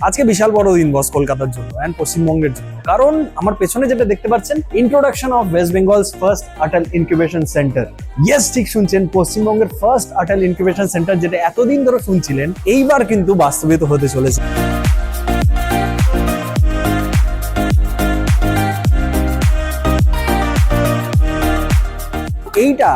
আজকে বিশাল বড় দিন বস কলকাতার জন্য এন্ড পশ্চিমবঙ্গের জন্য, কারণ আমার পেছনে যেটা দেখতে পাচ্ছেন, introduction of West Bengal's first Atal incubation centre. Yes, ঠিক শুনছেন, পশ্চিমবঙ্গের ফার্স্ট অটল ইনকিউবেশন সেন্টার, যেটা এতদিন ধরে শুনছিলেন, এইবার কিন্তু বাস্তবিত হতে চলেছে। এইটা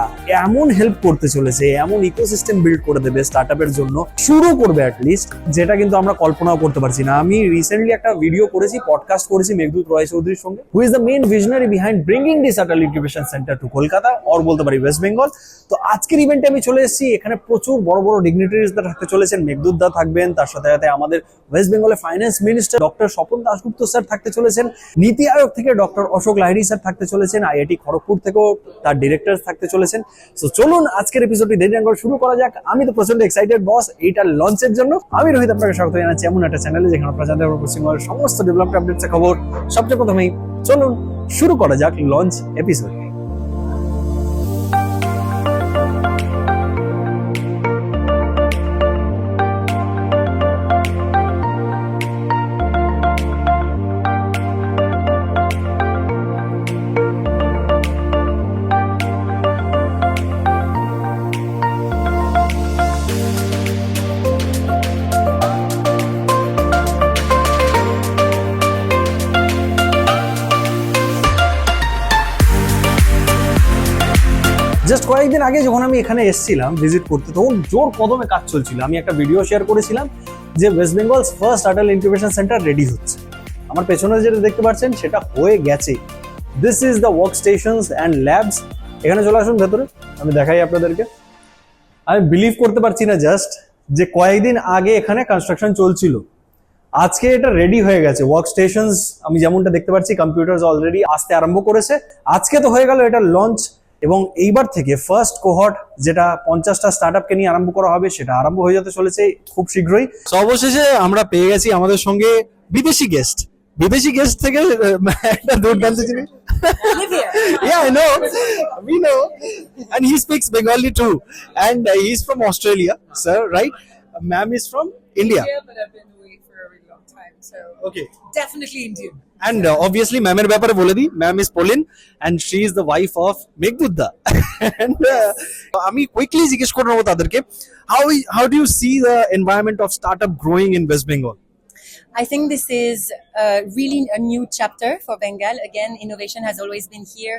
এমন হেল্প করতে চলেছে, এমন ইকোসিস্টেম বিল্ড করে দেবে স্টার্টআপের জন্য, শুরু করবে অ্যাটলিস্ট, যেটা কিন্তু আমরা কল্পনাও করতে পারছি না। আমি রিসেন্টলি একটা ভিডিও করেছি, পডকাস্ট করেছি মেঘদূত রয় চৌধুরীর সঙ্গে, who is the main visionary behind bringing this Atal incubation centre to Kolkata, or বলতে পারি ওয়েস্ট বেঙ্গল। তো আজকের ইভেন্টে আমি চলে এসেছি, এখানে প্রচুর বড় বড় ডিগনিটারিজরা থাকতে চলেছেন। মেঘদূত দা থাকবেন, তার সাথে সাথে আমাদের ওয়েস্ট বেঙ্গলের finance minister doctor Swapan Dasgupta sir থাকতে চলেছেন, নীতি আয়োগ থেকে ডক্টর অশোক লাহিড়ী স্যার থাকতে চলেছেন, আইআইটি খড়গপুর থেকেও তার ডিরেক্টর থাকতে চলেছেন। সো চলুন আজকের এপিসোডটি দেরি না করে শুরু করা যাক। আমি তো প্রচন্ড এক্সাইটেড বস এইটার লঞ্চের জন্য। আমি রোহিত আপনাকে স্বাগত জানাচ্ছি এমন একটা চ্যানেলে যেখানে আপনারা জানতে পারবেন পশ্চিমবঙ্গের সমস্ত ডেভেলপমেন্ট আপডেটস খবর সবচেয়ে প্রথমেই। চলুন শুরু করা যাক লঞ্চ এপিসোড। জাস্ট কয়েকদিন আগে যখন আমি এখানে এসেছিলাম ভিজিট করতে, তখন জোর কদমে কাজ চলছিল। আমি একটা ভিডিও শেয়ার করেছিলাম যে ওয়েস্ট বেঙ্গলস ফার্স্ট অটল ইনকিউবেশন সেন্টার রেডি হচ্ছে। আমার পেছনে যেটা দেখতে পাচ্ছেন সেটা হয়ে গেছে। This is the work stations and labs. এখানে চলে আসুন ভেতরে, আমি দেখাই আপনাদেরকে। আমি বিলিভ করতে পারছি না জাস্ট যে কয়েকদিন আগে এখানে কনস্ট্রাকশন চলছিল, আজকে এটা রেডি হয়ে গেছে। ওয়ার্ক স্টেশনস আমি যেমনটা দেখতে পাচ্ছি, কম্পিউটার অলরেডি আসতে আরম্ভ করেছে। আজকে তো হয়ে গেল এটা লঞ্চ, এবং এইবার থেকে ফার্স্ট কোহর্ট, যেটা 50টা স্টার্টআপকে নিয়ে আরম্ভ করা হবে, সেটা আরম্ভ হয়ে যেতে চলেছে খুব শীঘ্রই। অবশেষে আমরা পেয়ে গেছি আমাদের সঙ্গে বিদেশি গেস্ট। বিদেশি গেস্ট থেকে একটা দুর্দান্ত জিনিস। Yeah, I know. We know. And he speaks Bengali too. And he's from Australia, sir, right? Ma'am is from India. But I've been away for a really long time, so Okay. definitely Indian. And obviously, ma'am-এর ব্যাপারে বলে দিই, ma'am is Pauline and she is the wife of Meghdut da. And আমি quickly জিজ্ঞেস করে নেবো তাদেরকে, how do you see the environment of startup growing in West Bengal? I think this is really a new chapter for Bengal. Again, innovation has always been here.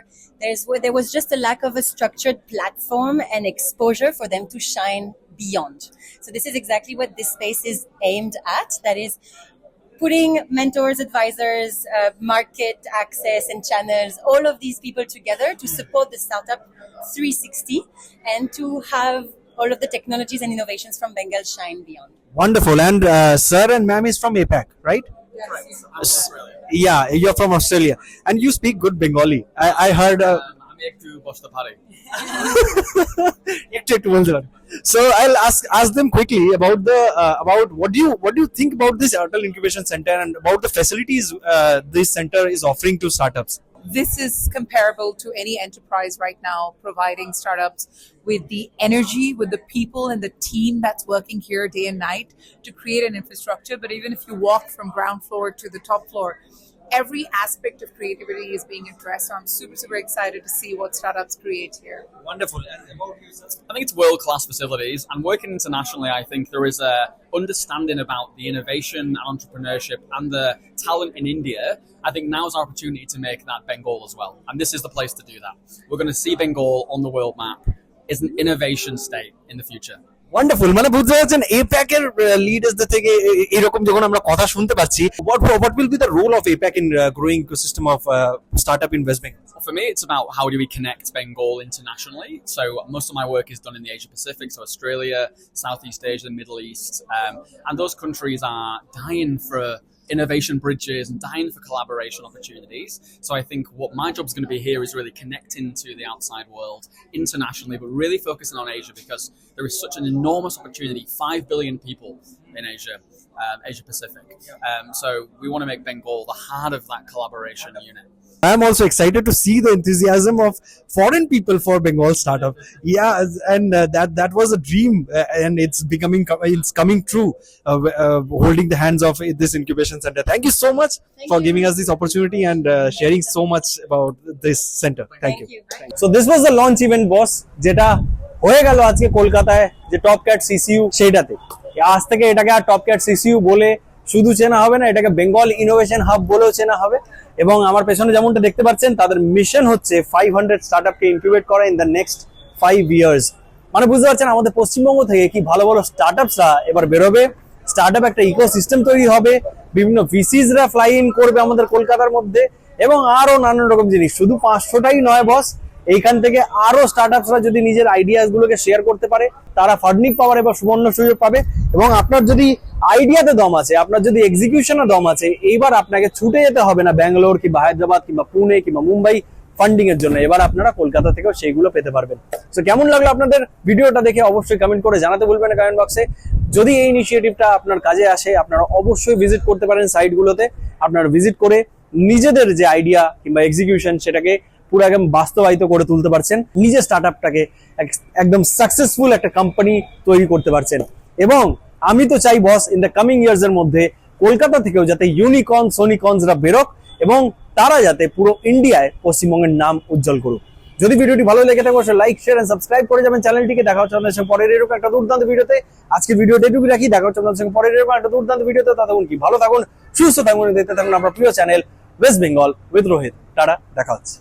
There was just a lack of a structured platform and exposure for them to shine beyond. So this is exactly what this space is aimed at. That is putting mentors, advisors, market access and channels, all of these people together to support the startup 360 and to have all of the technologies and innovations from Bengal shine beyond. Wonderful. And sir and ma'am is from APAC, right? Yes. Yeah, you're from Australia. And you speak good Bengali. I heard... আমি একটু বসতে পারি। একটু বলতে পারেন। So I'll ask them quickly about the about what do you think about this Atal Incubation Center and about the facilities this center is offering to startups? This is comparable to any enterprise right now, providing startups with the energy, with the people and the team that's working here day and night to create an infrastructure. But even if you walk from ground floor to the top floor, every aspect of creativity is being addressed. So I'm super excited to see what startups create here. Wonderful. I think it's world-class facilities, and working internationally, I think there is a understanding about the innovation and entrepreneurship and the talent in India. I think now's our opportunity to make that Bengal as well, and this is the place to do that. We're going to see Bengal on the world map as an innovation state in the future. Wonderful. মানে বুঝতে পারছেন APAC এর লিডার্সদের থেকে এরকম যখন আমরা কথা শুনতে পাচ্ছি, what will be the role of APAC in growing ecosystem of startup in West Bengal? For me, it's about how do we connect Bengal internationally. So most of my work is done in the Asia Pacific, so Australia, Southeast Asia, the Middle East, and those countries are dying for innovation bridges and dying for collaboration opportunities. So I think what my job is going to be here is really connecting to the outside world internationally, but really focusing on Asia because there is such an enormous opportunity, 5 billion people in Asia, Asia Pacific. So we want to make Bengal the heart of that collaboration unit. I am also excited to see the enthusiasm of foreign people for Bengal startup. Yeah, and that was a dream, and it's coming true. Holding the hands of this incubation center. Thank you so much for giving us this opportunity and sharing so much about this center. Thank you. So this was the launch event, boss. যেটা হয়ে গেল আজকে কলকাতায় যে top cat CCU সেইটাতে। আজ থেকে এটাকে আর টপ ক্যাট সিসিইউ বলে শুধু চেনা হবে না, এটাকে বেঙ্গল ইনোভেশন হাব বলেও চেনা হবে। এবং আমার পেছনে যেমনটা দেখতে পাচ্ছেন, তাদের মিশন হচ্ছে 500 স্টার্টআপকে ইনকিউবেট করা ইন দ্য নেক্সট 5 ইয়ার্স। মানে বুঝতে পারছেন আমাদের পশ্চিমবঙ্গ থেকে কি ভালো ভালো স্টার্টআপসরা এবার বেরোবে, স্টার্টআপ একটা ইকোসিস্টেম তৈরি হবে, বিভিন্ন ভিসিসরা ফ্লাই ইন করবে আমাদের কলকাতার মধ্যে, এবং আরো নানান রকম জিনিস। শুধু 500টাই নয় বস, এইখান থেকে আরো স্টার্টআপসরা যদি নিজের আইডিয়াস গুলোকে শেয়ার করতে পারে, তারা ফান্ডিং পাওয়ার এবার সুবর্ণ সুযোগ পাবে। এবং আপনার যদি আইডিয়াতে দম আছে, আপনার যদি এক্সিকিউশনে দম আছে, এইবার আপনাকে ছুটে যেতে হবে না ব্যাঙ্গালোর কিংবা হায়দ্রাবাদ কিংবা পুনে কিংবা মুম্বাই ফান্ডিং এর জন্য। এবার আপনারা কলকাতা থেকেও সেইগুলো পেতে পারবেন। তো কেমন লাগলো আপনাদের ভিডিওটা দেখে অবশ্যই কমেন্ট করে জানাতে ভুলবেন না কমেন্ট বক্সে। যদি এই ইনিশিয়েটিভটা আপনার কাজে আসে, আপনারা অবশ্যই ভিজিট করতে পারেন সাইটগুলোতে। আপনারা ভিজিট করে নিজেদের যে আইডিয়া কিংবা এক্সিকিউশন সেটাকে পুরো একদম বাস্তবায়িত করে তুলতে পারছেন, নিজের স্টার্টআপটাকে একদম সাকসেসফুল একটা কোম্পানি তৈরি করতে পারছেন। এবং আমি তো চাই বস, ইন দ্য কামিং ইয়ার্স এর মধ্যে কলকাতা থেকেও যাতে ইউনিকর্ন সোনিকর্নসরা বেরোক এবং তারা যাতে পুরো ইন্ডিয়ায় পশ্চিমবঙ্গের নাম উজ্জ্বল করুক। যদি ভিডিওটি ভালো লেগে থাকে অবশ্যই লাইক শেয়ার এন্ড সাবস্ক্রাইব করে যাবেন চ্যানেলটিকে। দেখা হচ্ছে আপনাদের সঙ্গে পরের এরকম একটা দুর্দান্ত ভিডিওতে। আজকে ভিডিওটা এটুকুই রাখি, দেখা হচ্ছে আপনাদের সঙ্গে পরের এরকম একটা দুর্দান্ত ভিডিওতে। ততক্ষণ কি ভালো থাকুন, সুস্থ থাকুন, দেখতে থাকুন আপনার প্রিয় channel West Bengal with Rohit. Tata, দেখা হচ্ছে।